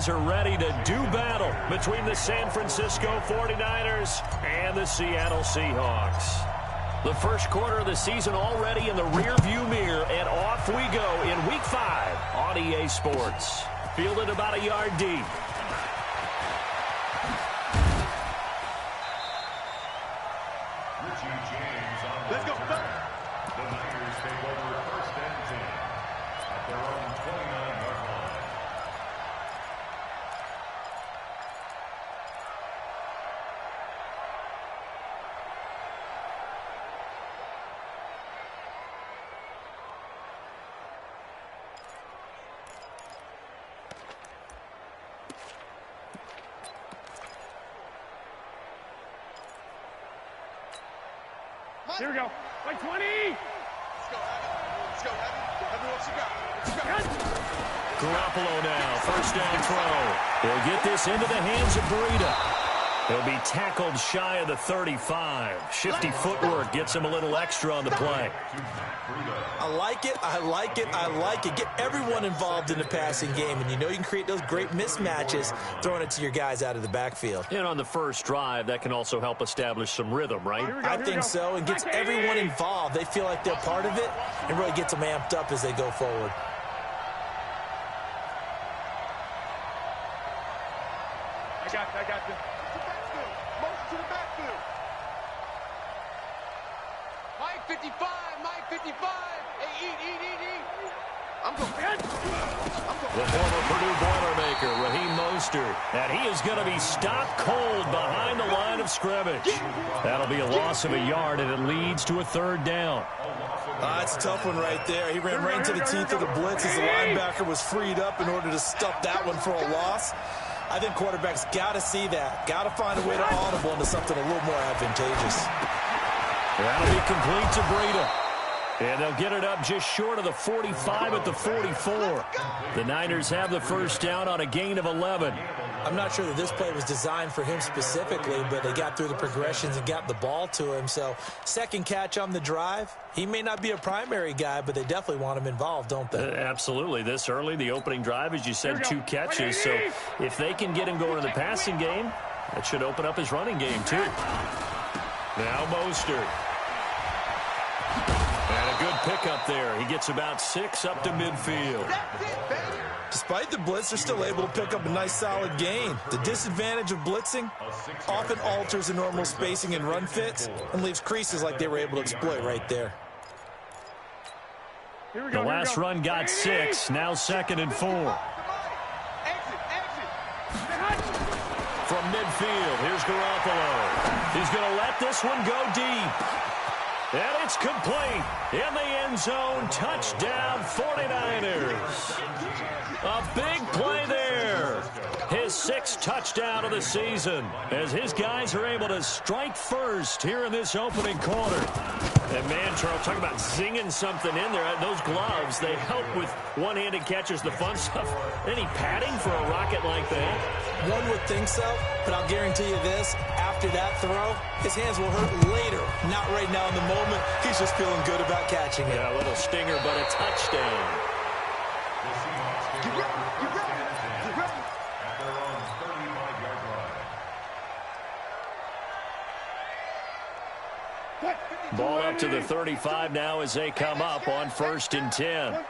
guys are ready to do battle between the San Francisco 49ers and the Seattle Seahawks. The first quarter of the season already in the rearview mirror, and off we go in Week 5 on EA Sports. Fielded about a yard deep. Let's go. The Niners take over first and 10 at their own 29-yard line. Here we go. Like 20. Let's go, Let's go, Everyone, what you got? Garoppolo now, first down throw. He'll get this into the hands of Breida. He'll be tackled shy of the 35. Shifty footwork gets him a little extra on the play. I like it. I like it. I like it. Get everyone involved in the passing game, and you know you can create those great mismatches throwing it to your guys out of the backfield. And on the first drive, that can also help establish some rhythm, right? I think so, and gets everyone involved. They feel like they're part of it and really gets them amped up as they go forward. I got you. Motion to the backfield. Mike 55, Mike 55. Hey, eat. I'm going. The former Purdue Boilermaker, Raheem Mostert, and he is going to be stopped cold behind the line of scrimmage. That'll be a loss of a yard, and it leads to a third down. That's a tough one right there. He ran right into the teeth of the blitz as the linebacker was freed up in order to stuff that one for a loss. I think quarterbacks got to see that. Got to find a way to audible into something a little more advantageous. That'll be complete to Breida. And they'll get it up just short of the 45 at the 44. The Niners have the first down on a gain of 11. I'm not sure that this play was designed for him specifically, but they got through the progressions and got the ball to him. So second catch on the drive. He may not be a primary guy, but they definitely want him involved, don't they? Absolutely. This early, the opening drive, as you said, 2 catches. So if they can get him going in the passing game, that should open up his running game too. Now Mostert. And a good pickup there. He gets about 6 up to midfield. Despite the blitz, they're still able to pick up a nice solid gain. The disadvantage of blitzing often alters the normal spacing and run fits and leaves creases like they were able to exploit right there. The last run got 6. Now 2nd and 4. From midfield, here's Garoppolo. He's going to let this one go deep. And it's complete. In the end zone, touchdown 49ers. A big play there. His 6th touchdown of the season as his guys are able to strike first here in this opening quarter. And man, Charles, talk about zinging something in there. Those gloves, they help with one-handed catches, the fun stuff. Any padding for a rocket like that? One would think so, but I'll guarantee you this. After that throw, his hands will hurt later. Not right now in the moment. He's just feeling good about catching it. Yeah, a little stinger, but a touchdown. Ball up to the 35 now as they come up on 1st and 10.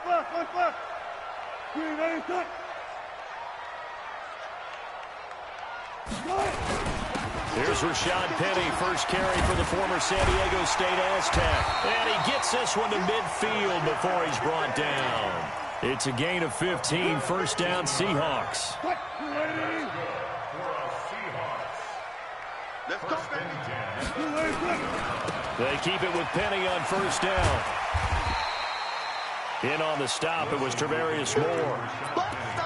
Here's Rashad Penny, first carry for the former San Diego State Aztec. And he gets this one to midfield before he's brought down. It's a gain of 15, first down Seahawks. Let's go, They keep it with Penny on first down. In on the stop, it was Travarius Moore.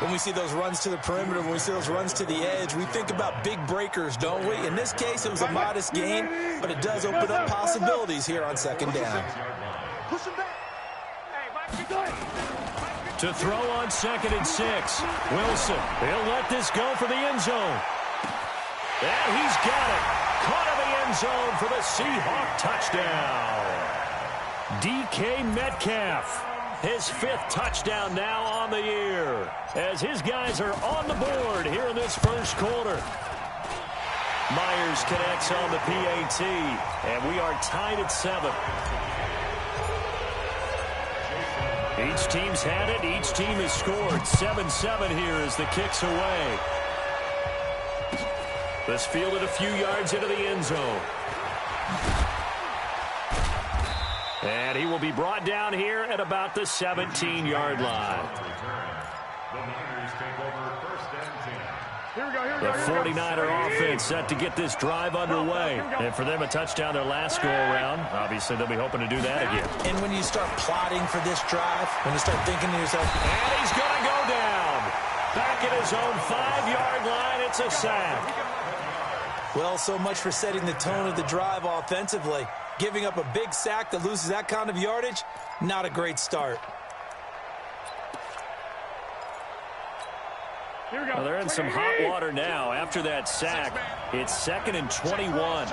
When we see those runs to the perimeter, when we see those runs to the edge, we think about big breakers, don't we? In this case, it was a modest gain, but it does open up possibilities here on 2nd down. Push him back. To throw on 2nd and 6. Wilson, he'll let this go for the end zone. And he's got it. Caught in the end zone for the Seahawk touchdown. DK Metcalf. His 5th touchdown now on the year, as his guys are on the board here in this first quarter. Myers connects on the PAT, and we are tied at 7. Each team's had it. Each team has scored. 7-7 here as the kick's away. This fielded a few yards into the end zone. And he will be brought down here at about the 17-yard line. The Niners take over first and 10. Here we go, here we The go, here we go. 49er offense set to get this drive underway. And for them, a touchdown their last go-around. Obviously, they'll be hoping to do that again. And when you start plotting for this drive, when you start thinking to yourself, And he's going to go down. Back at his own 5-yard line, it's a sack. well, so much for setting the tone of the drive offensively. Giving up a big sack that loses that kind of yardage, not a great start. Here we go. Well, they're in some hot water now. After that sack, it's 2nd and 21.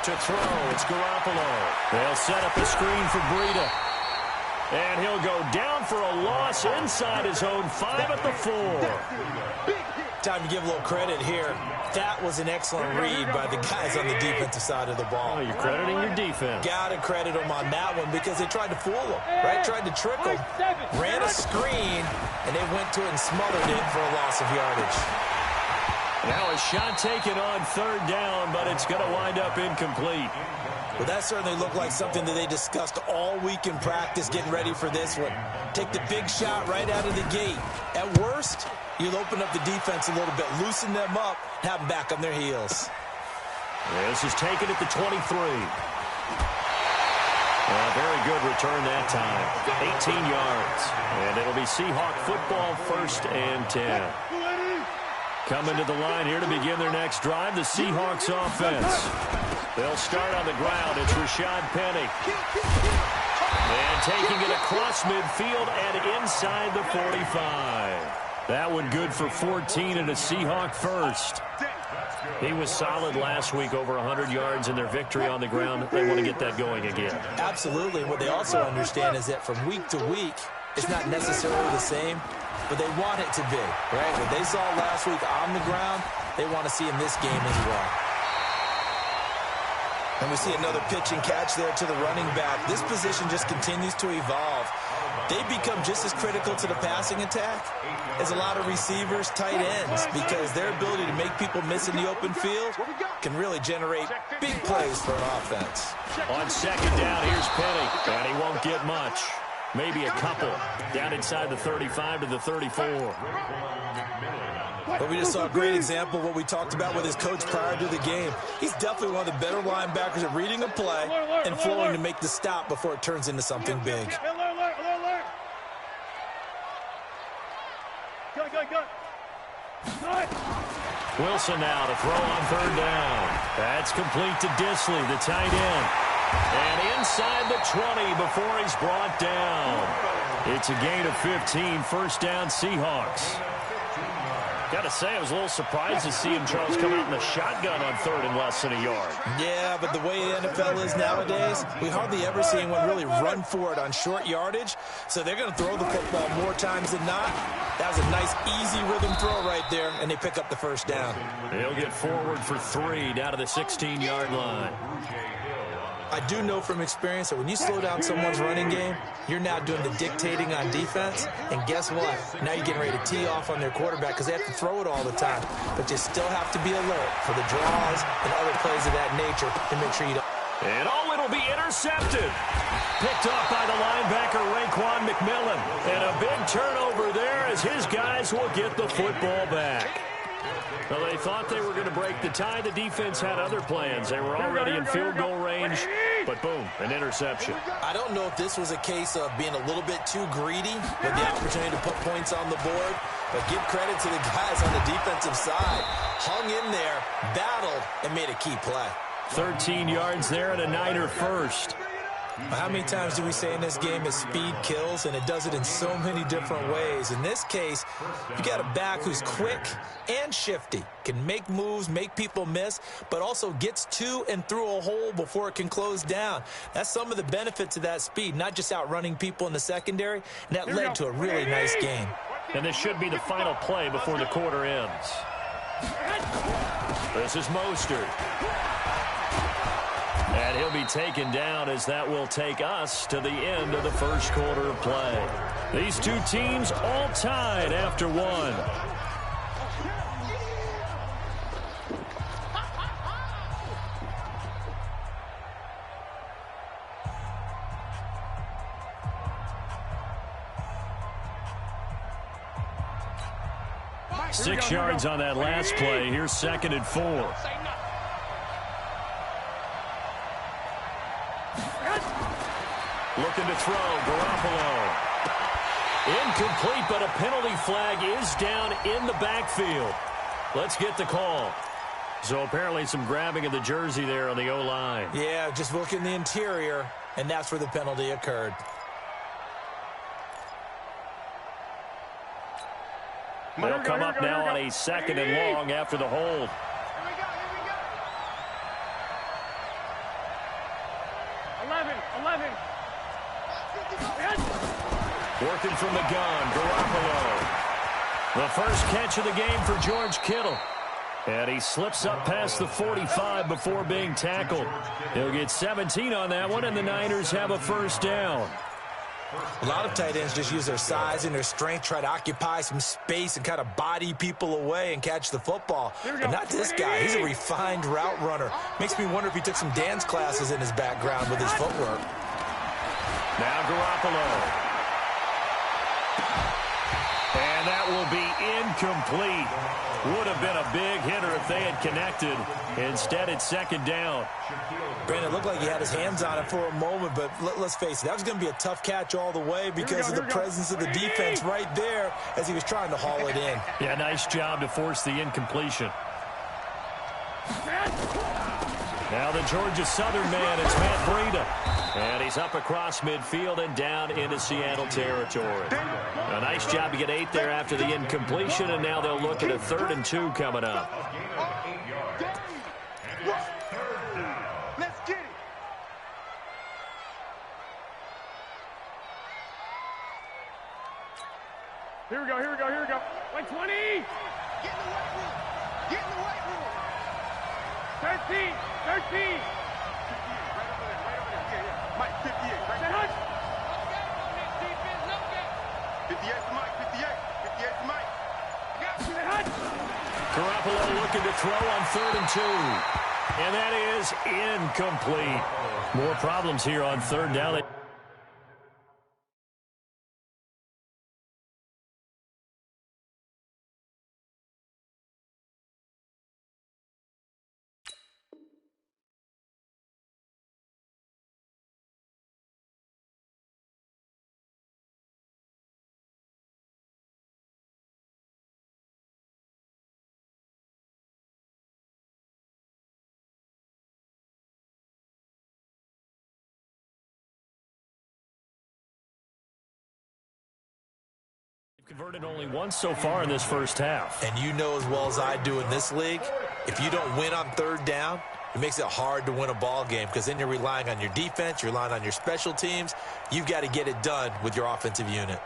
To throw, it's Garoppolo. They'll set up a screen for Breida. And he'll go down for a loss inside his own 5 at the 4. Time to give a little credit here. That was an excellent read by the guys on the defensive side of the ball. Oh, you're crediting your defense. Got to credit them on that one because they tried to fool them, right? Tried to trick them. Ran a screen, and they went to it and smothered it for a loss of yardage. Now a shot taken on 3rd down, but it's going to wind up incomplete. Well, that certainly looked like something that they discussed all week in practice getting ready for this one. Take the big shot right out of the gate. At worst, you'll open up the defense a little bit, loosen them up, have them back on their heels. This is taken at the 23. Very good return that time. 18 yards. And it'll be Seahawk football 1st and 10. Coming to the line here to begin their next drive, the Seahawks offense. They'll start on the ground. It's Rashad Penny. And taking it across midfield and inside the 45. That one good for 14 and a Seahawk first. He was solid last week, over 100 yards in their victory on the ground. They want to get that going again. Absolutely. What they also understand is that from week to week, it's not necessarily the same, but they want it to be, right? What they saw last week on the ground, they want to see in this game as well. And we see another pitch and catch there to the running back. This position just continues to evolve. They become just as critical to the passing attack as a lot of receivers, tight ends, because their ability to make people miss in the open field can really generate big plays for an offense. On 2nd down, here's Penny, and he won't get much. Maybe a couple. Down inside the 35 to the 34. But we just saw a great example of what we talked about with his coach prior to the game. He's definitely one of the better linebackers at reading a play and flowing to make the stop before it turns into something big. Wilson now to throw on 3rd down. That's complete to Disley, the tight end. And inside the 20 before he's brought down. It's a gain of 15, 1st down Seahawks. Got to say, I was a little surprised to see him, Charles, come out in the shotgun on 3rd and less than a yard. Yeah, but the way the NFL is nowadays, we hardly ever see anyone really run for it on short yardage. So they're going to throw the football more times than not. That was a nice, easy rhythm throw right there, and they pick up the 1st down. They'll get forward for 3 down to the 16-yard line. I do know from experience that when you slow down someone's running game, you're now doing the dictating on defense. And guess what? Now you're getting ready to tee off on their quarterback because they have to throw it all the time. But you still have to be alert for the draws and other plays of that nature to make sure you don't. And it'll be intercepted. Picked off by the linebacker, Raekwon McMillan. And a big turnover there as his guys will get the football back. Well, they thought they were going to break the tie. The defense had other plans. They were already in field goal range, but boom, an interception. I don't know if this was a case of being a little bit too greedy with the opportunity to put points on the board, but give credit to the guys on the defensive side. Hung in there, battled, and made a key play. 13 yards there and a Niner 1st. How many times do we say in this game is speed kills, and it does it in so many different ways. In this case, you got a back who's quick and shifty, can make moves, make people miss, but also gets to and through a hole before it can close down. That's some of the benefits of that speed, not just outrunning people in the secondary, and that led to a really nice game. And this should be the final play before the quarter ends. This is Mostert. And he'll be taken down as that will take us to the end of the first quarter of play. These two teams all tied after one. Six yards on that last play. Here's 2nd and 4. Looking to throw, Garoppolo. Incomplete, but a penalty flag is down in the backfield. Let's get the call. So apparently some grabbing of the jersey there on the O-line. Yeah, just look in the interior, and that's where the penalty occurred. They'll come up now on a 2nd and long after the hold. Here we go, here we go. 11. Working from the gun, Garoppolo. The first catch of the game for George Kittle. And he slips up past the 45 before being tackled. He'll get 17 on that one, and the Niners have a first down. A lot of tight ends just use their size and their strength, try to occupy some space and kind of body people away and catch the football. But not this guy. He's a refined route runner. Makes me wonder if he took some dance classes in his background with his footwork. Now Garoppolo. And that will be incomplete. Would have been a big hitter if they had connected. Instead, it's 2nd down. Brandon, it looked like he had his hands on it for a moment, but let's face it, that was going to be a tough catch all the way because of the presence of the defense right there as he was trying to haul it in. Yeah, nice job to force the incompletion. Now the Georgia Southern man is Matt Breida. And he's up across midfield and down into Seattle territory. A nice job to get 8 there after the incompletion, and now they'll look at a 3rd and 2 coming up. Let's get it. Here we go. Like 20. Get in the weight room. Get in the weight room. 13. Right over there. Yeah. Mike, 58. Right there. Hush. No gap on this defense. No gap. 58 to Mike. 58 to Mike. Garoppolo looking to throw on 3rd and 2. And that is incomplete. More problems here on 3rd down. Converted only once so far in this first half. And you know as well as I do in this league, if you don't win on 3rd down, it makes it hard to win a ball game because then you're relying on your defense, you're relying on your special teams. You've got to get it done with your offensive unit.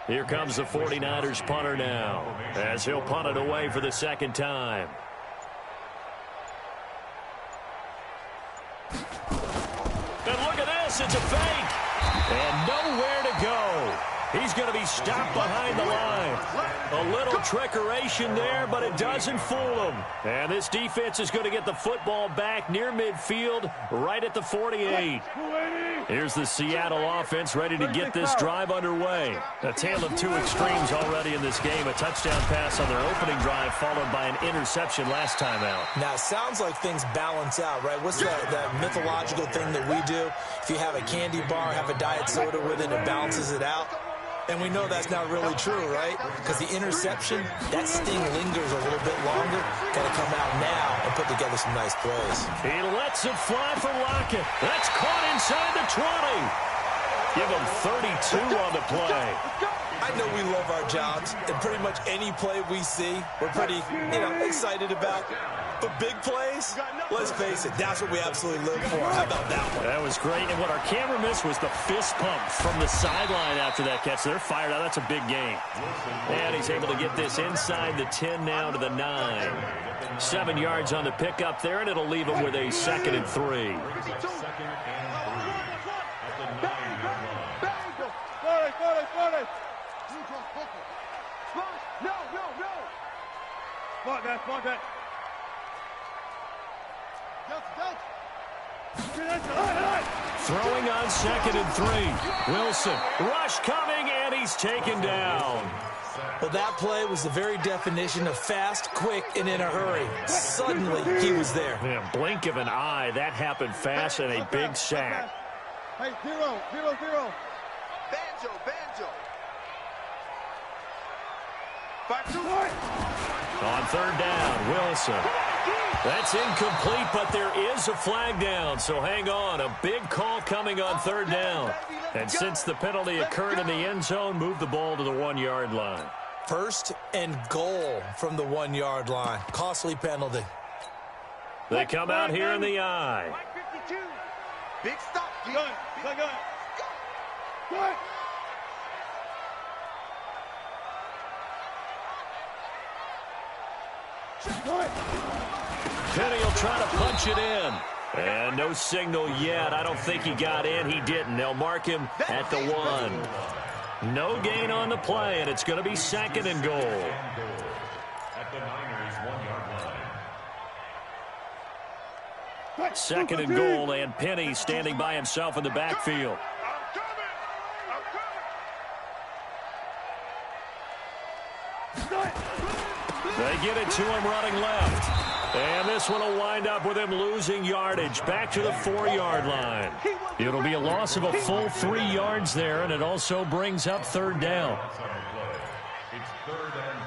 Here comes the 49ers punter now, as he'll punt it away for the 2nd time. And look at this, it's a fake. And nowhere to go. He's going to be stopped behind the line. A little trickeration there, but it doesn't fool him. And this defense is going to get the football back near midfield, right at the 48. Here's the Seattle offense ready to get this drive underway. A tale of two extremes already in this game. A touchdown pass on their opening drive, followed by an interception last time out. Now, it sounds like things balance out, right? What's that mythological thing that we do? If you have a candy bar, have a diet soda with it, it balances it out. And we know that's not really true, right? Because the interception, that sting lingers a little bit longer. Got to come out now and put together some nice plays. He lets it fly for Lockett. That's caught inside the 20. Give him 32 on the play. I know we love our jobs, and pretty much any play we see, we're pretty, excited about. But big plays, let's face it, that's what we absolutely live for. How about that one? That was great, and what our camera missed was the fist pump from the sideline after that catch. They're fired out. That's a big game. And he's able to get this inside the 10 now to the 9. 7 yards on the pickup there, and it'll leave him with a 2nd and 3. Spot that. Throwing on 2nd and 3. Wilson, rush coming, and he's taken down. Well, that play was the very definition of fast, quick, and in a hurry. Suddenly, he was there. Man, blink of an eye, that happened fast and a big sack. Hey, 0. Banjo. On 3rd down, Wilson. That's incomplete, but there is a flag down, so hang on. A big call coming on 3rd down. And since the penalty occurred in the end zone, move the ball to the 1-yard line. 1st and goal from the 1-yard line. Costly penalty. They come out here in the eye. Big stop. Gun. Penny will try to punch it in. And no signal yet. I don't think he got in. He didn't. They'll mark him at the 1. No gain on the play, and it's going to be 2nd and goal. At the Niners' 1-yard line. 2nd and goal, and Penny standing by himself in the backfield. They get it to him running left. And this one will wind up with him losing yardage back to the 4-yard line. It'll be a loss of a full 3 yards there, and it also brings up 3rd down. It's 3rd and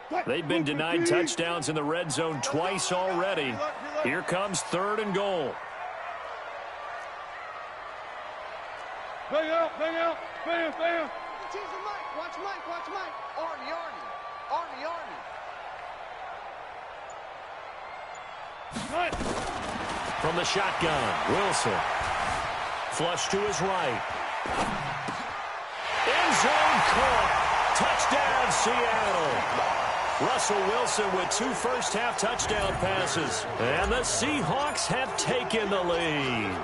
goal. They've been denied touchdowns in the red zone twice already. Here comes 3rd and goal. Bang out. Bam. Watch Mike. Arnie. From the shotgun, Wilson. Flush to his right. End zone caught. Touchdown, Seattle. Russell Wilson with 2 first-half touchdown passes. And the Seahawks have taken the lead.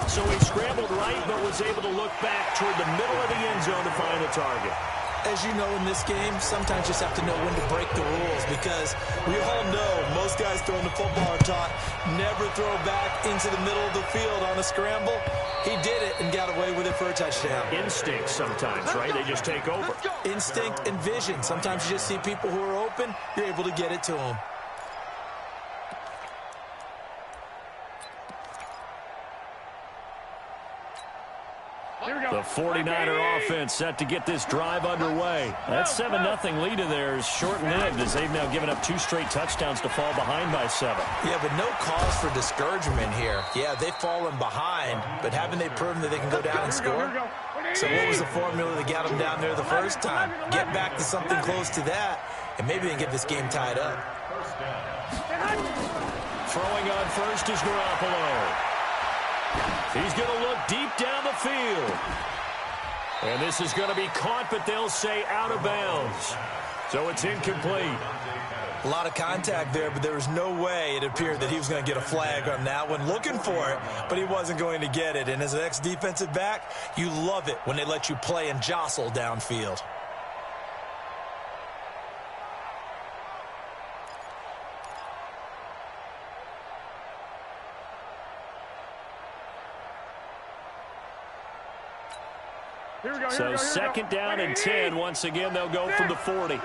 So he scrambled right, but was able to look back toward the middle of the end zone to find the target. As you know, in this game, sometimes you just have to know when to break the rules, because we all know most guys throwing the football are taught never throw back into the middle of the field on a scramble. He did it and got away with it for a touchdown. Instinct sometimes, right? They just take over. Instinct and vision. Sometimes you just see people who are open, you're able to get it to them. The 49er offense set to get this drive underway. That 7-0 lead of theirs short-lived, as they've now given up 2 straight touchdowns to fall behind by 7. Yeah, but no cause for discouragement here. Yeah, they've fallen behind, but haven't they proven that they can go down and score? So what was the formula that got them down there the first time? Get back to something close to that, and maybe they can get this game tied up. Throwing on first is Garoppolo. He's going to look deep down the field. And this is going to be caught, but they'll say out of bounds. So it's incomplete. A lot of contact there, but there was no way it appeared that he was going to get a flag on that one. Looking for it, but he wasn't going to get it. And as an ex-defensive back, you love it when they let you play and jostle downfield. So second down and 10. Once again, they'll go from the 40.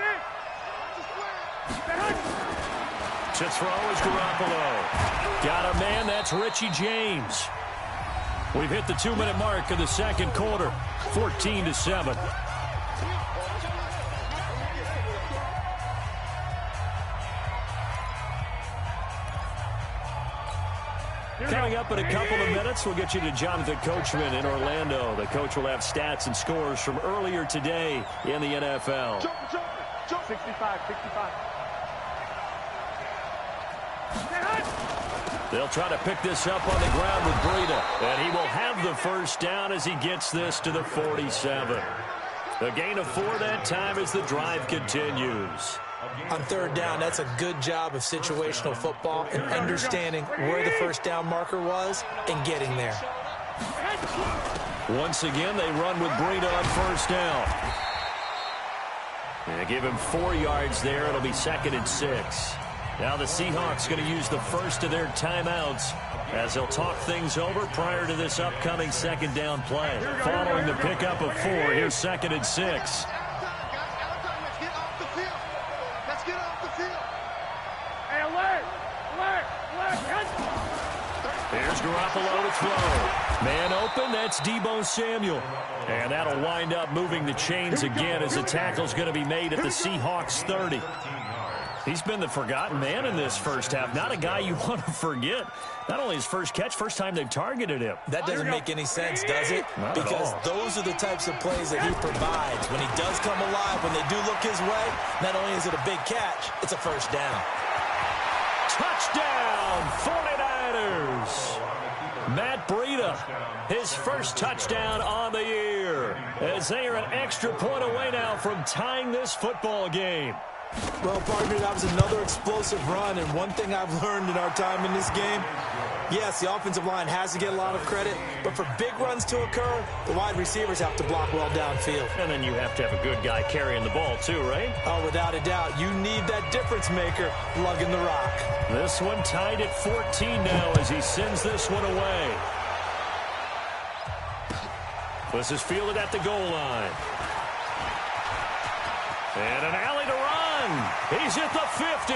To throw is Garoppolo. Got a man, that's Richie James. We've hit the 2-minute mark of the second quarter. 14-7. Coming up in a couple of minutes, we'll get you to Jonathan Coachman in Orlando. The coach will have stats and scores from earlier today in the NFL. 65. They'll try to pick this up on the ground with Breida. And he will have the first down as he gets this to the 47. A gain of 4 that time as the drive continues. On third down, that's a good job of situational football and understanding where the first down marker was and getting there. Once again, they run with Breida on first down. And give him 4 yards there. It'll be 2nd and 6. Now the Seahawks going to use the first of their timeouts as they'll talk things over prior to this upcoming second down play. Following the pickup of 4, here's 2nd and 6. Here's Garoppolo to throw. Man open, that's Deebo Samuel. And that'll wind up moving the chains again as the tackle's going to be made at the Seahawks 30. He's been the forgotten man in this first half. Not a guy you want to forget. Not only his first catch, first time they've targeted him. That doesn't make any sense, does it? Not because at all. those are the types of plays that he provides. When he does come alive, when they do look his way, not only is it a big catch, it's a first down. Touchdown, 49ers. Matt Breida, his first touchdown on the year, as they are an extra point away now from tying this football game. Well, partner, that was another explosive run, and one thing I've learned in our time in this game, yes, the offensive line has to get a lot of credit, but for big runs to occur, the wide receivers have to block well downfield. And then you have to have a good guy carrying the ball too, right? Oh, without a doubt, you need that difference maker lugging the rock. This one tied at 14 now as he sends this one away. This is fielded at the goal line. And an alley to run. He's at the 50.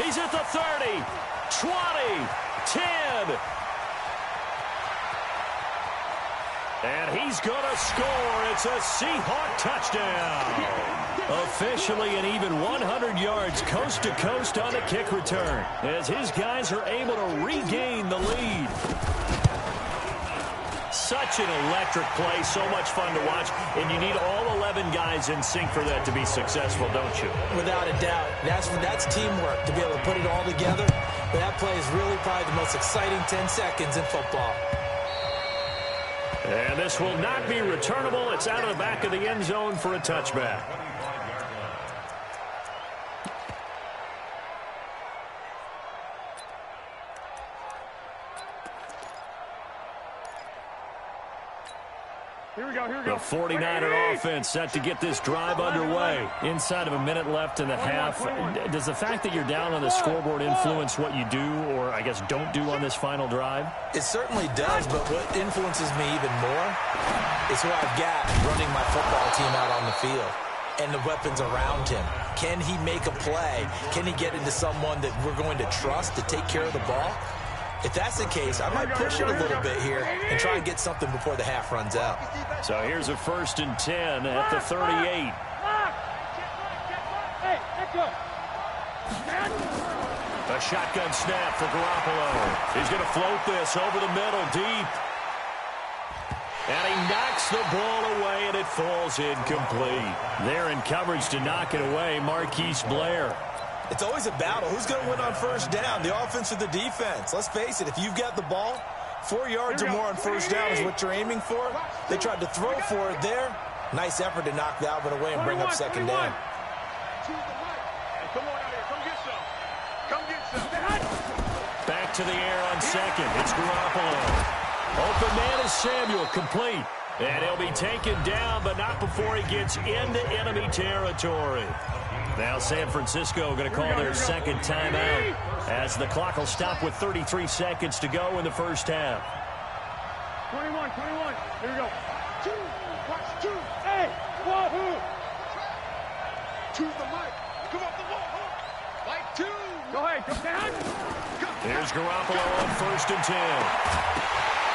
He's at the 30, 20, 10. And he's going to score. It's a Seahawk touchdown. Officially an even 100 yards coast to coast on the kick return as his guys are able to regain the lead. Such an electric play, so much fun to watch, and you need all 11 guys in sync for that to be successful, don't you? Without a doubt. That's teamwork, to be able to put it all together. But that play is really probably the most exciting 10 seconds in football. And this will not be returnable. It's out of the back of the end zone for a touchback. Here we go. The 49er offense set to get this drive underway. Inside of a minute left in the half. Does the fact that you're down on the scoreboard influence what you do, or I guess don't do on this final drive? It certainly does, but what influences me even more is who I've got running my football team out on the field and the weapons around him. Can he make a play? Can he get into someone that we're going to trust to take care of the ball? If that's the case, I might push it a little bit here and try and get something before the half runs out. So here's a 1st and 10 at the 38. Hey, let's go. A shotgun snap for Garoppolo. He's going to float this over the middle deep. And he knocks the ball away, and it falls incomplete. There in coverage to knock it away, Marquise Blair. It's always a battle. Who's going to win on first down, the offense or the defense? Let's face it, if you've got the ball, 4 yards or more on first down is what you're aiming for. They tried to throw for it there. Nice effort to knock that one away and bring up second down. Come on out here. Come back to the air on second. It's Garoppolo. Open man is Samuel, complete. And he'll be taken down, but not before he gets into enemy territory. Now San Francisco going to call their second timeout as the clock will stop with 33 seconds to go in the first half. 21. Here we go. Watch 2. Hey, wahoo! To the mic. Come off the wall. Mike 2. Go ahead, come down. Here's Garoppolo on 1st and 10.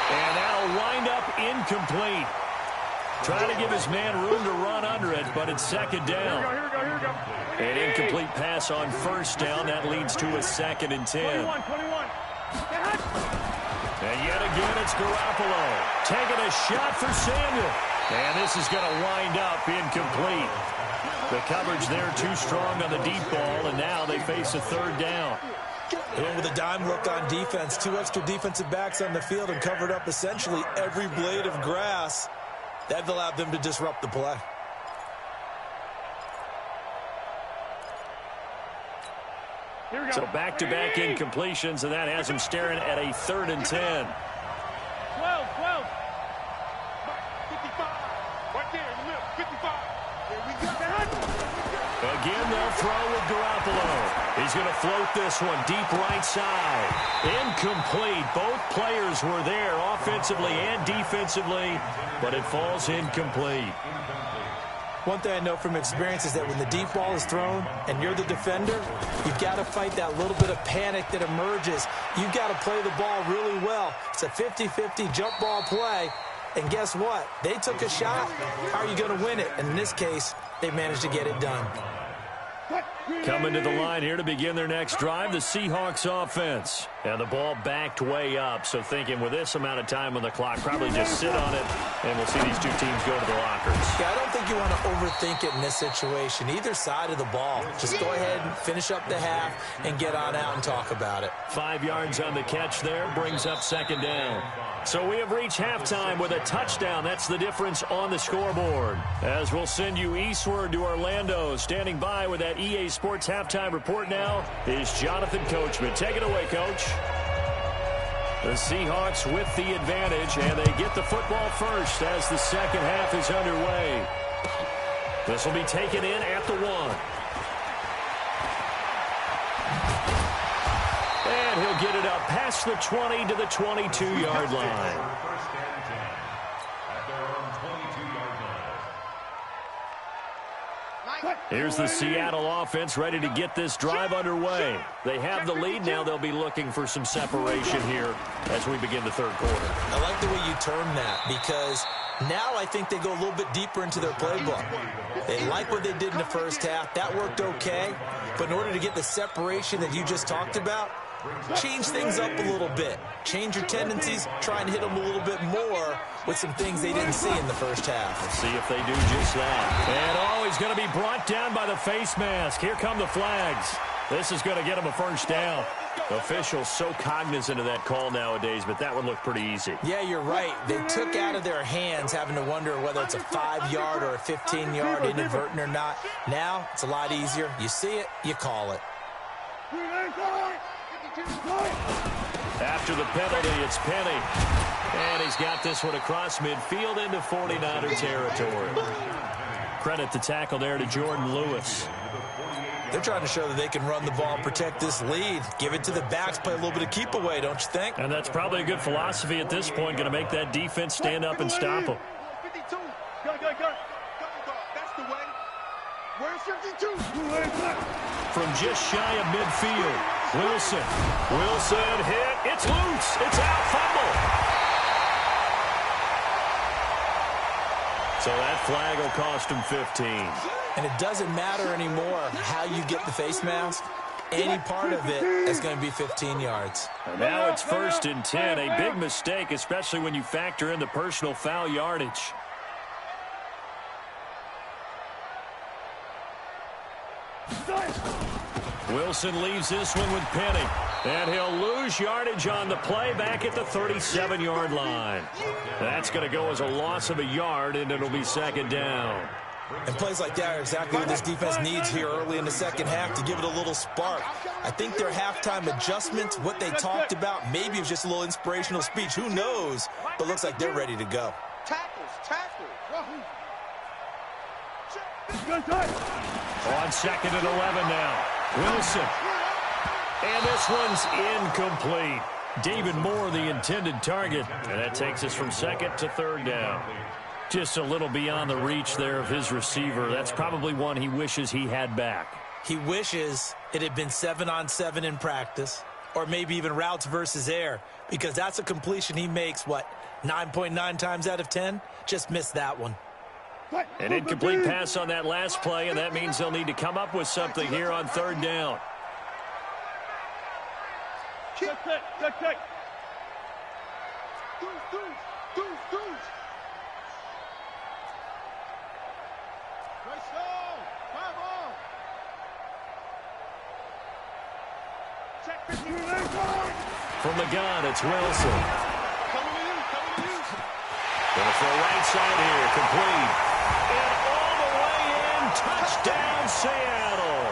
And that'll wind up incomplete. Trying to give his man room to run under it, but it's second down. Here we go. An incomplete pass on 1st down. That leads to a 2nd and 10. 21. And yet again, it's Garoppolo taking a shot for Samuel. And this is going to wind up incomplete. The coverage there too strong on the deep ball, and now they face a 3rd down. And with a dime look on defense, 2 extra defensive backs on the field and covered up essentially every blade of grass. That allowed them to disrupt the play. Here we go. So back-to-back incompletions, and that has him staring at a 3rd and 10. 12. 55. Right there in the middle. 55. There we go. Again, they'll throw with Garoppolo. He's going to float this one deep right side. Incomplete. Both players were there offensively and defensively, but it falls incomplete. One thing I know from experience is that when the deep ball is thrown and you're the defender, you've got to fight that little bit of panic that emerges. You've got to play the ball really well. It's a 50-50 jump ball play. And guess what? They took a shot. How are you going to win it? And in this case, they managed to get it done. Coming to the line here to begin their next drive, the Seahawks offense. And the ball backed way up, so thinking with this amount of time on the clock, probably just sit on it, and we'll see these two teams go to the lockers. Yeah, I don't think you want to overthink it in this situation. Either side of the ball. Just go ahead and finish up the half and get on out and talk about it. 5 yards on the catch there, brings up 2nd down. So we have reached halftime with a touchdown. That's the difference on the scoreboard. As we'll send you eastward to Orlando. Standing by with that EA Sports halftime report now is Jonathan Coachman. Take it away, Coach. The Seahawks with the advantage, and they get the football first as the second half is underway. This will be taken in at the 1. And he'll get it up past the 20 to the 22-yard line. Here's the Seattle offense ready to get this drive underway. They have the lead. Now they'll be looking for some separation here as we begin the 3rd quarter. I like the way you term that because now I think they go a little bit deeper into their playbook. They like what they did in the first half. That worked okay. But in order to get the separation that you just talked about, change things up a little bit. Change your tendencies. Try and hit them a little bit more with some things they didn't see in the first half. Let's see if they do just that. And, he's going to be brought down by the face mask. Here come the flags. This is going to get him a 1st down. Officials so cognizant of that call nowadays, but that one looked pretty easy. Yeah, you're right. They took out of their hands having to wonder whether it's a 5-yard or a 15-yard inadvertent or not. Now, it's a lot easier. You see it, you call it. After the penalty, it's Penny. And he's got this one across midfield into 49er territory. Credit the tackle there to Jordan Lewis. They're trying to show that they can run the ball, protect this lead. Give it to the backs, play a little bit of keep away, don't you think? And that's probably a good philosophy at this point, going to make that defense stand up and stop them. 52. Go. That's the way. Where's 52? From just shy of midfield, Wilson hit. It's loose. It's out. Fumble. So that flag will cost him 15. And it doesn't matter anymore how you get the face mask. Any part of it is going to be 15 yards. And now it's 1st and 10. A big mistake, especially when you factor in the personal foul yardage. Wilson leaves this one with Penny. And he'll lose yardage on the play back at the 37-yard line. That's going to go as a loss of a yard, and it'll be 2nd down. And plays like that are exactly what this defense needs here early in the second half to give it a little spark. I think their halftime adjustments, what they talked about, maybe it was just a little inspirational speech. Who knows? But looks like they're ready to go. Tackles, tackles. On 2nd and 11 now. Wilson. And this one's incomplete. David Moore, the intended target. And that takes us from 2nd to 3rd down. Just a little beyond the reach there of his receiver. That's probably one he wishes he had back. He wishes it had been 7-on-7 in practice, or maybe even routes versus air, because that's a completion he makes, 9.9 times out of 10? Just missed that one. An incomplete pass on that last play, and that means they'll need to come up with something here on 3rd down. Check. From the gun, it's Wilson. Gonna throw right side here, complete. And all the way in, touchdown Seattle.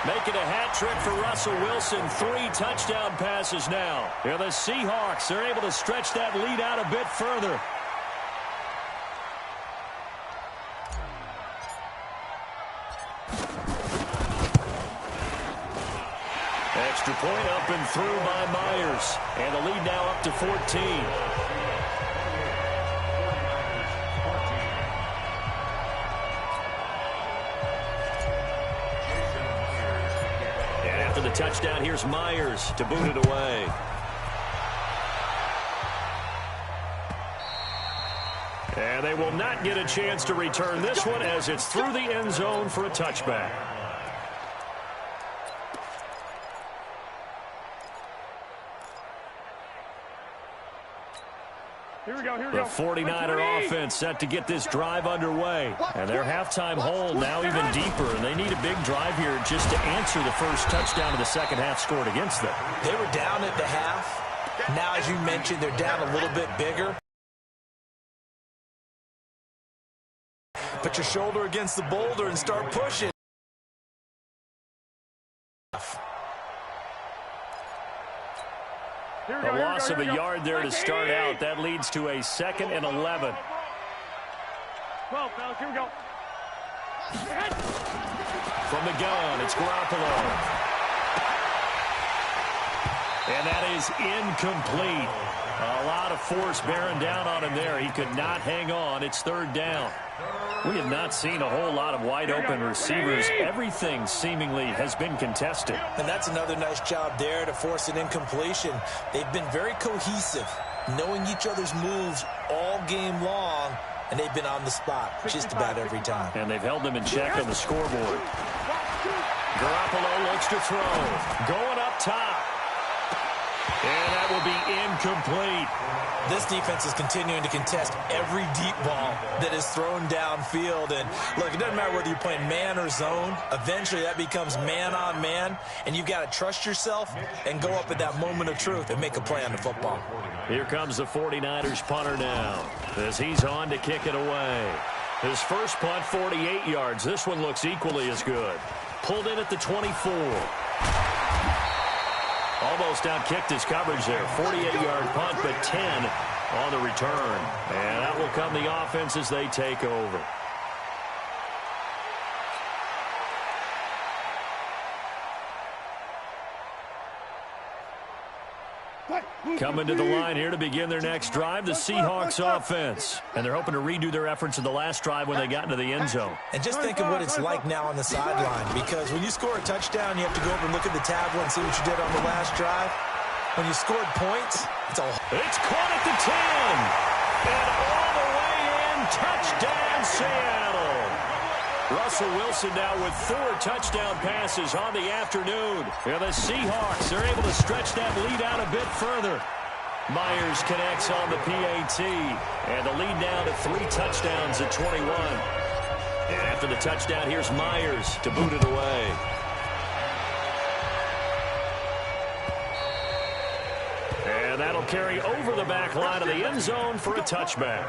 Making a hat trick for Russell Wilson, 3 touchdown passes now. And the Seahawks are able to stretch that lead out a bit further. Extra point up and through by Myers. And the lead now up to 14. And after the touchdown, here's Myers to boot it away. And they will not get a chance to return this one as it's through the end zone for a touchback. The 49er offense set to get this drive underway. And their halftime hole now even deeper. And they need a big drive here just to answer the first touchdown of the second half scored against them. They were down at the half. Now, as you mentioned, they're down a little bit bigger. Put your shoulder against the boulder and start pushing. A loss of a yard there to start out. That leads to a 2nd and 11. 12, fellas, here we go. From the gun, it's Garoppolo. And that is incomplete. A lot of force bearing down on him there. He could not hang on. It's 3rd down. We have not seen a whole lot of wide-open receivers. Everything seemingly has been contested. And that's another nice job there to force an incompletion. They've been very cohesive, knowing each other's moves all game long, and they've been on the spot just about every time. And they've held them in check on the scoreboard. Garoppolo looks to throw. Going up top. And that will be incomplete. This defense is continuing to contest every deep ball that is thrown downfield. And, look, it doesn't matter whether you're playing man or zone. Eventually, that becomes man-on-man, and you've got to trust yourself and go up at that moment of truth and make a play on the football. Here comes the 49ers punter now as he's on to kick it away. His first punt, 48 yards. This one looks equally as good. Pulled in at the 24. Almost outkicked his coverage there. 48-yard punt, but 10 on the return. And that will come the offense as they take over. Coming to the line here to begin their next drive, the Seahawks offense. And they're hoping to redo their efforts in the last drive when they got into the end zone. And just think of what it's like now on the sideline, because when you score a touchdown, you have to go over and look at the tablet and see what you did on the last drive. When you scored points, it's caught at the 10. And all the way in, touchdown Seattle. Russell Wilson now with 4 touchdown passes on the afternoon. And the Seahawks are able to stretch that lead out a bit further. Myers connects on the PAT. And the lead now to 3 touchdowns at 21. And after the touchdown, here's Myers to boot it away. And that'll carry over the back line of the end zone for a touchback.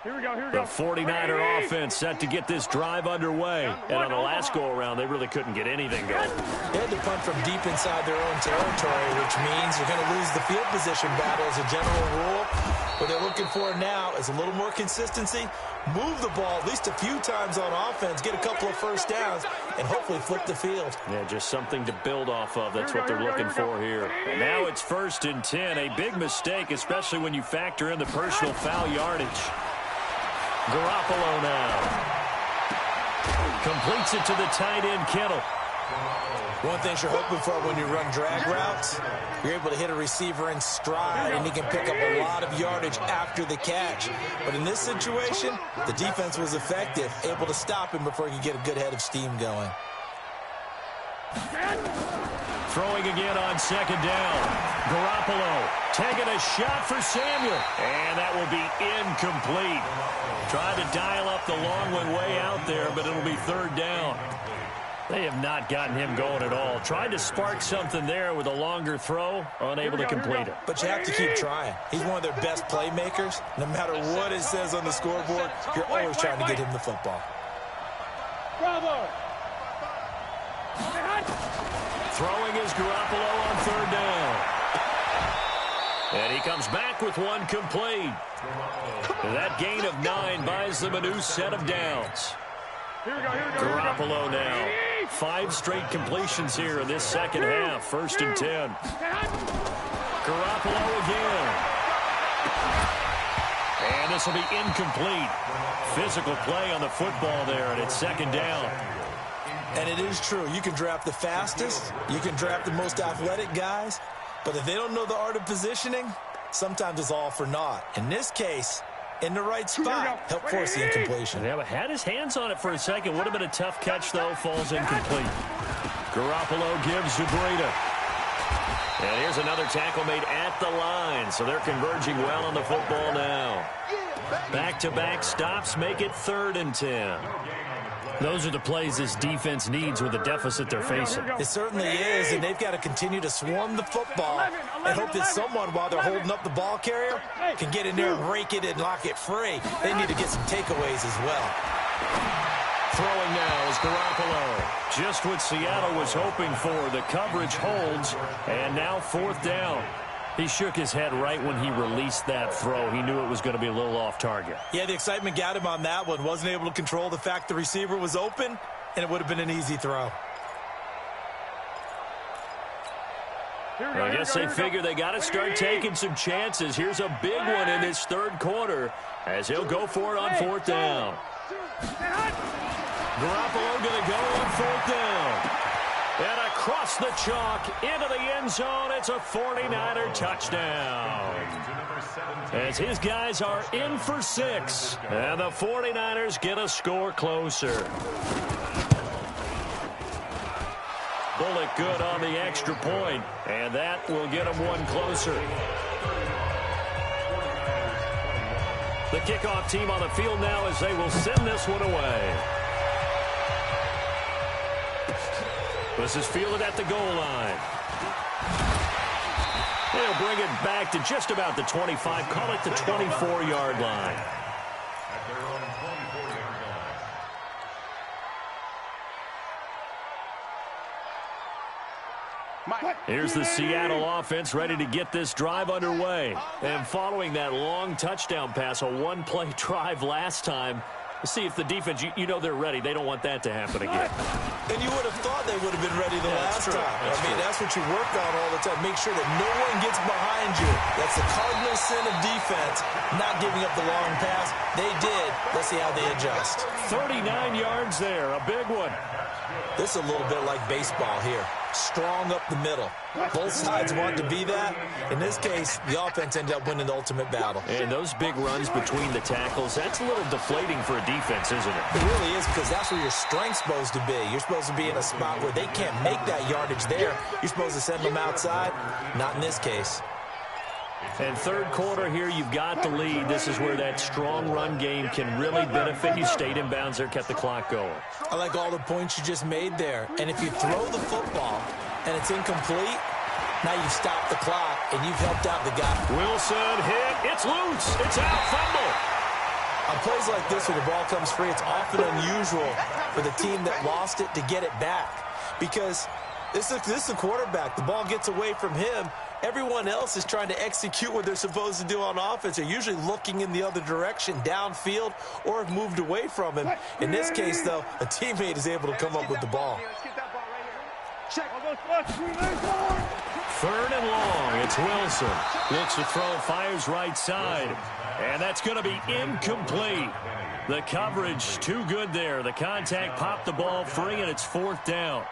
The 49er offense set to get this drive underway. And on the last go-around, they really couldn't get anything going. They had to punt from deep inside their own territory, which means you're going to lose the field position battle as a general rule. What they're looking for now is a little more consistency, move the ball at least a few times on offense, get a couple of first downs, and hopefully flip the field. Yeah, just something to build off of. That's what they're looking for here. And now it's 1st and 10. A big mistake, especially when you factor in the personal foul yardage. Garoppolo now. Completes it to the tight end, Kittle. One thing you're hoping for when you run drag routes, you're able to hit a receiver in stride, and he can pick up a lot of yardage after the catch. But in this situation, the defense was effective, able to stop him before he could get a good head of steam going. Throwing again on 2nd down. Garoppolo taking a shot for Samuel. And that will be incomplete. Tried to dial up the long one way out there, but it'll be 3rd down. They have not gotten him going at all. Tried to spark something there with a longer throw, unable to complete it. But you have to keep trying. He's one of their best playmakers. No matter what it says on the scoreboard, you're always trying to get him the football. Bravo! Throwing is Garoppolo on 3rd down. And he comes back with one complete. That gain of 9 buys them a new set of downs. Garoppolo now. 5 straight completions here in this second half. 1st and 10. Garoppolo again. And this will be incomplete. Physical play on the football there, and it's 2nd down. And it is true. You can draft the fastest. You can draft the most athletic guys. But if they don't know the art of positioning, sometimes it's all for naught. In this case, in the right spot, help force the incompletion. Yeah, but had his hands on it for a second. Would have been a tough catch, though. Falls incomplete. Garoppolo gives to Breida. And here's another tackle made at the line. So they're converging well on the football now. Back-to-back stops make it 3rd and 10. Those are the plays this defense needs with the deficit they're facing. It certainly is, and they've got to continue to swarm the football and hope that someone, while they're holding up the ball carrier, can get in there and rake it and lock it free. They need to get some takeaways as well. Throwing now is Garoppolo. Just what Seattle was hoping for. The coverage holds, and now 4th down. He shook his head right when he released that throw. He knew it was going to be a little off target. Yeah, the excitement got him on that one. Wasn't able to control the fact the receiver was open, and it would have been an easy throw. I guess they figure they got to start taking some chances. Here's a big one in this 3rd quarter as he'll go for it on 4th down. Garoppolo going to go on 4th down. And across the chalk into the end zone, it's a 49er touchdown. As his guys are in for 6. And the 49ers get a score closer. Bullock good on the extra point, and that will get them one closer. The kickoff team on the field now as they will send this one away. This is fielded at the goal line. They'll bring it back to just about the 25, call it the 24-yard line. At their own 24-yard line. Here's the Seattle offense ready to get this drive underway. And following that long touchdown pass, a one-play drive last time, see if the defense, you know they're ready. They don't want that to happen again. And you would have thought they would have been ready the last time. That's what you work on all the time. Make sure that no one gets behind you. That's the cardinal sin of defense, not giving up the long pass. They did. Let's see how they adjust. 39 yards there, a big one. This is a little bit like baseball here. Strong up the middle. Both sides want to be that. In this case, the offense ended up winning the ultimate battle. And those big runs between the tackles, that's a little deflating for a defense, isn't it? It really is, because that's where your strength's supposed to be. You're supposed to be in a spot where they can't make that yardage there. You're supposed to send them outside. Not in this case. And 3rd quarter here, you've got the lead. This is where that strong run game can really benefit you. Stayed in bounds there, kept the clock going. I like all the points you just made there. And if you throw the football and it's incomplete, now you've stopped the clock and you've helped out the guy. Wilson hit. It's loose. It's out. Fumble. On plays like this where the ball comes free, it's often unusual for the team that lost it to get it back. Because this is a quarterback. The ball gets away from him. Everyone else is trying to execute what they're supposed to do on offense. They're usually looking in the other direction, downfield, or have moved away from him. In this case, though, a teammate is able to come up with the ball. Third and long. It's Wilson. Looks to throw, fires right side. And that's going to be incomplete. The coverage too good there. The contact popped the ball free, and it's fourth down.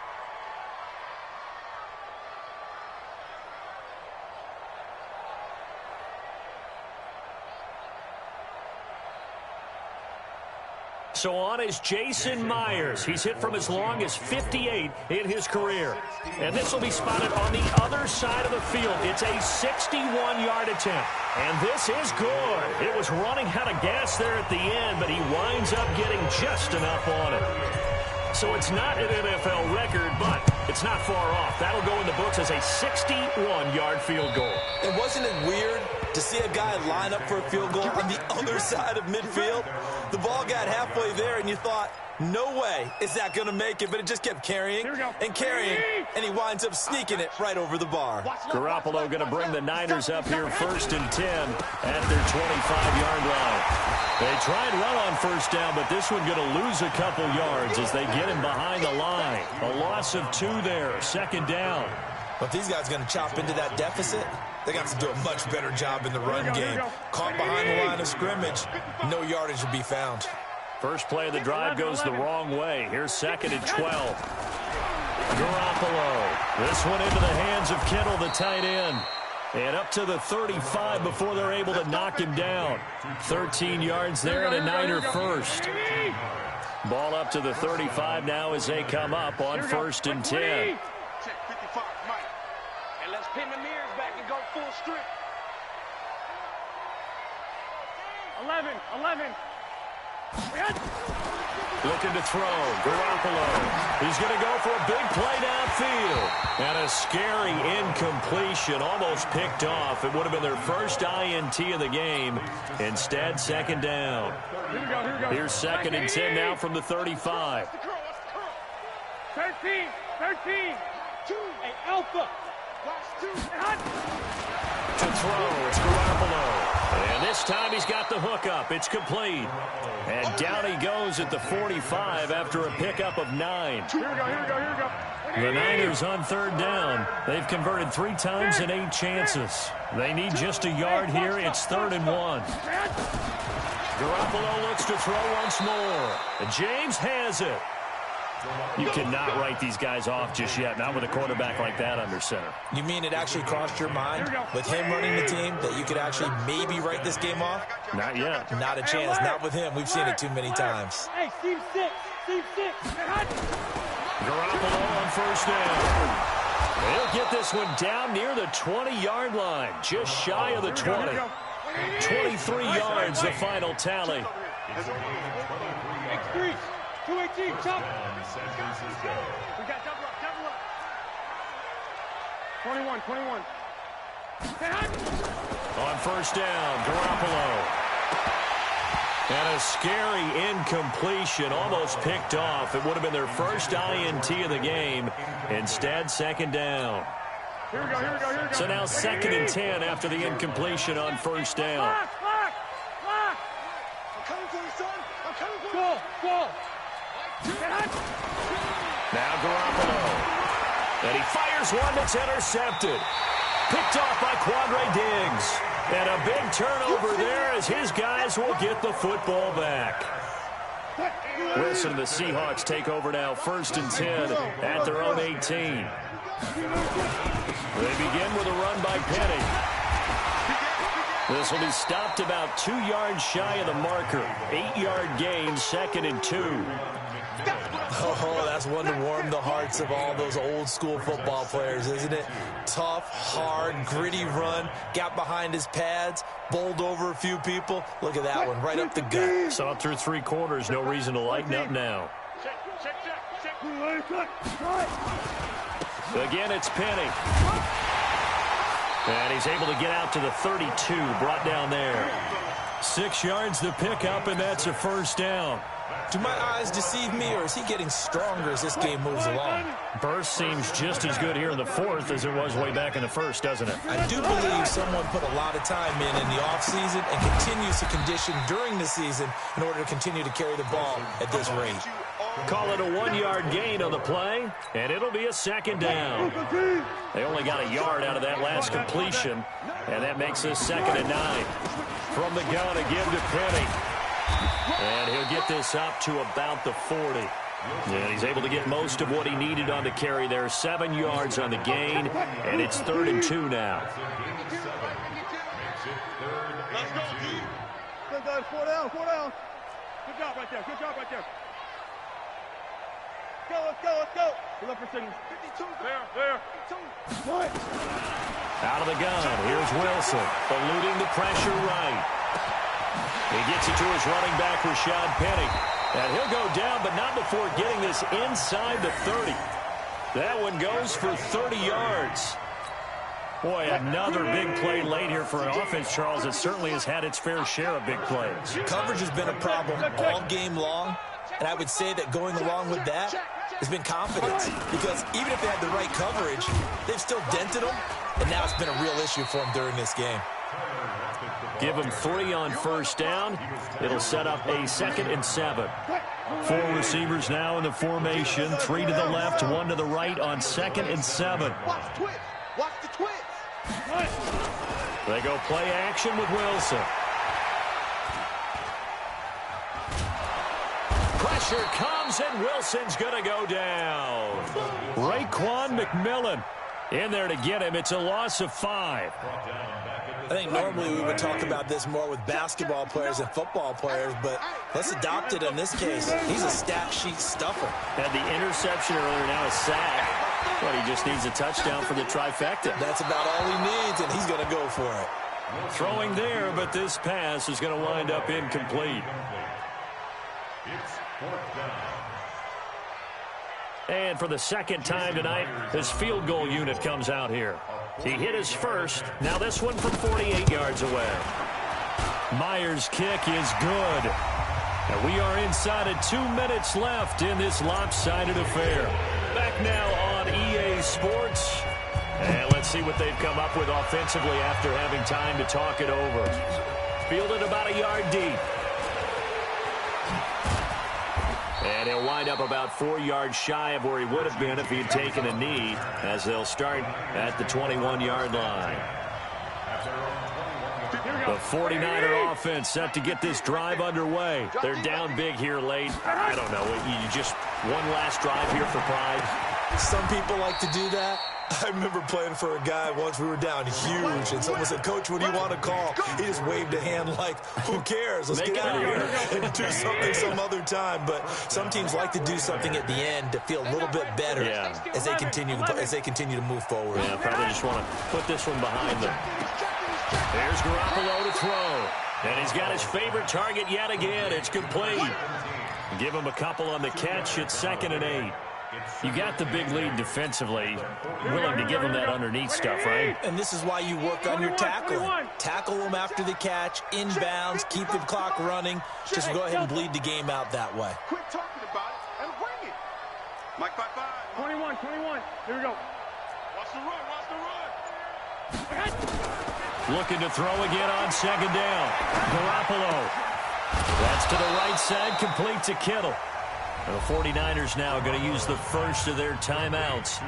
So on is Jason Myers. He's hit from as long as 58 in his career. And this will be spotted on the other side of the field. It's a 61-yard attempt. And this is good. It was running out of gas there at the end, but he winds up getting just enough on it. So it's not an NFL record, but it's not far off. That'll go in the books as a 61-yard field goal. And wasn't it weird to see a guy line up for a field goal on the other side of midfield? The ball got halfway there, and you thought, no way is that going to make it, but it just kept carrying and carrying, and he winds up sneaking it right over the bar. Garoppolo going to bring the Niners up here first and 10 at their 25-yard line. They try and run on first down, but this one going to lose a couple yards as they get him behind the line. A loss of 2 there, second down. But these guys going to chop into that deficit, they got to do a much better job in the run game. Caught behind the line of scrimmage, no yardage to be found. First play of the drive goes the wrong way. Here's second and 12. Garoppolo. This one into the hands of Kittle, the tight end. And up to the 35 before they're able to knock him down. 13 yards there and a Niner first. Ball up to the 35 now as they come up on first and 10. Check 55, Mike. And let's pin the mirrors back and go full strip. 11. Looking to throw. Garoppolo. He's going to go for a big play downfield. And a scary incompletion. Almost picked off. It would have been their first INT of the game. Instead, second down. Here we go. Here's second and 10 now from the 35. 13. 2. Hey, Alpha. To throw, it's Garoppolo. And this time he's got the hook up. It's complete. And down he goes at the 45 after a pickup of 9. Here we go. The Niners on third down. They've converted 3 times in 8 chances. They need just a yard here. It's 3rd and 1. Garoppolo looks to throw once more. And James has it. You cannot write these guys off just yet, not with a quarterback like that under center. You mean it actually crossed your mind with him running the team that you could actually maybe write this game off? Not yet. Not a chance. Not with him. We've seen it too many times. Hey, Steve 6. Garoppolo on first down. He'll get this one down near the 20-yard line, just shy of the 20. 23 yards, the final tally. X3. 218, chop. We got double up. 21. On first down, Garoppolo. And a scary incompletion, almost picked off. It would have been their first INT of the game. Instead, second down. Here we go. So now second and 10 after the incompletion on first down. Clock. I'm coming for you, son. I'm coming for you. Go. Now Garoppolo. And he fires one that's intercepted. Picked off by Quandre Diggs. And a big turnover there as his guys will get the football back. Wilson and the Seahawks take over now, first and 10 at their own 18. They begin with a run by Penny. This will be stopped about 2 yards shy of the marker. 8-yard gain, 2nd and 2. Oh, that's one to warm the hearts of all those old school football players, isn't it? Tough, hard, gritty run. Got behind his pads, bowled over a few people. Look at that one, right up the gut. So up through 3 quarters, no reason to lighten up now. Again, it's Penny. And he's able to get out to the 32, brought down there. 6 yards to pick up, and that's a first down. Do my eyes deceive me, or is he getting stronger as this game moves along? Burst seems just as good here in the fourth as it was way back in the first, doesn't it? I do believe someone put a lot of time in the offseason and continues to condition during the season in order to continue to carry the ball at this rate. Call it a 1-yard gain on the play, and it'll be a second down. They only got a yard out of that last completion, and that makes this 2nd and 9. From the gun, again to Penny. And he'll get this up to about the 40. And he's able to get most of what he needed on the carry there. 7 yards on the gain, and it's 3rd and 2 now. Let's go, D. Good guys, 4 down, 4 down. Good job right there, good job right there. Let's go, let's go. We're up for signals. 52. There. 52. What? Out of the gun, here's Wilson, eluding the pressure right. He gets it to his running back, Rashad Penny. And he'll go down, but not before getting this inside the 30. That one goes for 30 yards. Boy, another big play late here for an offense, Charles, that certainly has had its fair share of big plays. Coverage has been a problem all game long, and I would say that going along with that has been confidence, because even if they had the right coverage, they've still dented them, and now it's been a real issue for them during this game. Give him 3 on first down. It'll set up a 2nd and 7. 4 receivers now in the formation. 3 to the left, 1 to the right on 2nd and 7. Watch the twist. Watch the twist. They go play action with Wilson. Pressure comes, and Wilson's going to go down. Raekwon McMillan in there to get him. It's a loss of 5. I think normally we would talk about this more with basketball players and football players, but let's adopt it in this case. He's a stat sheet stuffer. Had the interception earlier, now a sack. But he just needs a touchdown for the trifecta. That's about all he needs, and he's going to go for it. Throwing there, but this pass is going to wind up incomplete. It's 4th down. And for the 2nd time tonight, his field goal unit comes out here. He hit his first. Now this one from 48 yards away. Myers' kick is good. And we are inside of 2 minutes left in this lopsided affair. Back now on EA Sports. And let's see what they've come up with offensively after having time to talk it over. Fielded about a yard deep. And he'll wind up about 4 yards shy of where he would have been if he had taken a knee, as they'll start at the 21-yard line. The 49er offense set to get this drive underway. They're down big here late. I don't know. You just one last drive here for pride. Some people like to do that. I remember playing for a guy once. We were down huge, and someone said, "Coach, what do you want to call?" He just waved a hand like, "Who cares? Let's get out of here and do something some other time." But some teams like to do something at the end to feel a little bit better as they continue to move forward. Yeah, probably just want to put this one behind them. There's Garoppolo to throw, and he's got his favorite target yet again. It's complete. Give him a couple on the catch. It's 2nd and 8. You got the big lead defensively, willing to give them that underneath stuff, right? And this is why you work on your tackling. Tackle them after the catch, inbounds, keep the clock running. Just go ahead and bleed the game out that way. Quit talking about it and bring it. Mike 5-5. 21. Here we go. Watch the run. Watch the run. Looking to throw again on 2nd down. Garoppolo. That's to the right side, complete to Kittle. The 49ers now going to use the first of their timeouts,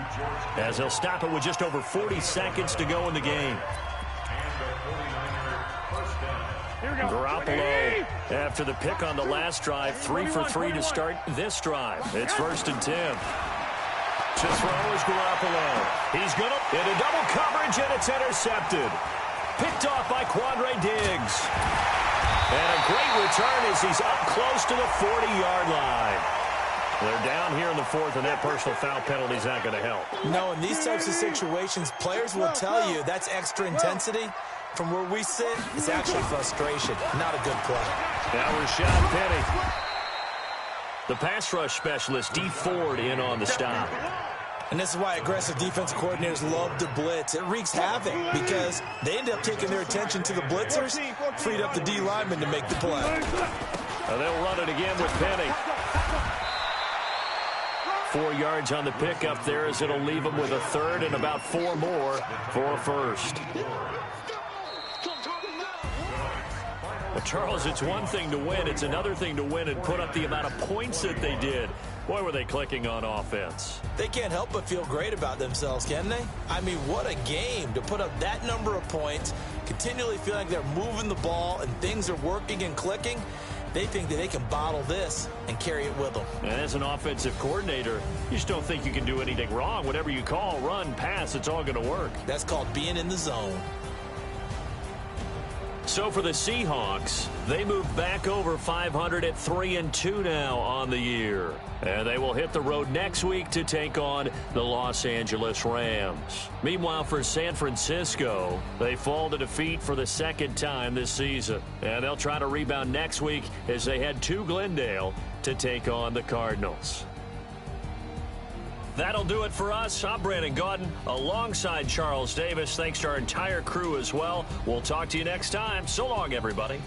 as they'll stop it with just over 40 seconds to go in the game. Garoppolo, after the pick on the last drive, 3 for 3 to start this drive. It's 1st and 10. To throw is Garoppolo. He's going to into double coverage, and it's intercepted. Picked off by Quandre Diggs. And a great return as he's up close to the 40-yard line. They're down here in the 4th, and that personal foul penalty is not going to help. No, in these types of situations, players will tell you that's extra intensity. From where we sit, it's actually frustration, not a good play. Now Rashad Penny. The pass rush specialist, D. Ford, in on the stop. And this is why aggressive defensive coordinators love to blitz. It wreaks havoc because they end up taking their attention to the blitzers, freed up the D lineman to make the play. They'll run it again with Penny. 4 yards on the pickup there as it'll leave them with a third and about 4 more for a first. Well, Charles, it's one thing to win. It's another thing to win and put up the amount of points that they did. Boy, were they clicking on offense. They can't help but feel great about themselves, can they? I mean, what a game to put up that number of points, continually feel like they're moving the ball and things are working and clicking. They think that they can bottle this and carry it with them. And as an offensive coordinator, you just don't think you can do anything wrong. Whatever you call, run, pass, it's all going to work. That's called being in the zone. So for the Seahawks, they move back over 500 at 3-2 now on the year. And they will hit the road next week to take on the Los Angeles Rams. Meanwhile, for San Francisco, they fall to defeat for the second time this season. And they'll try to rebound next week as they head to Glendale to take on the Cardinals. That'll do it for us. I'm Brandon Gaudin alongside Charles Davis. Thanks to our entire crew as well. We'll talk to you next time. So long, everybody.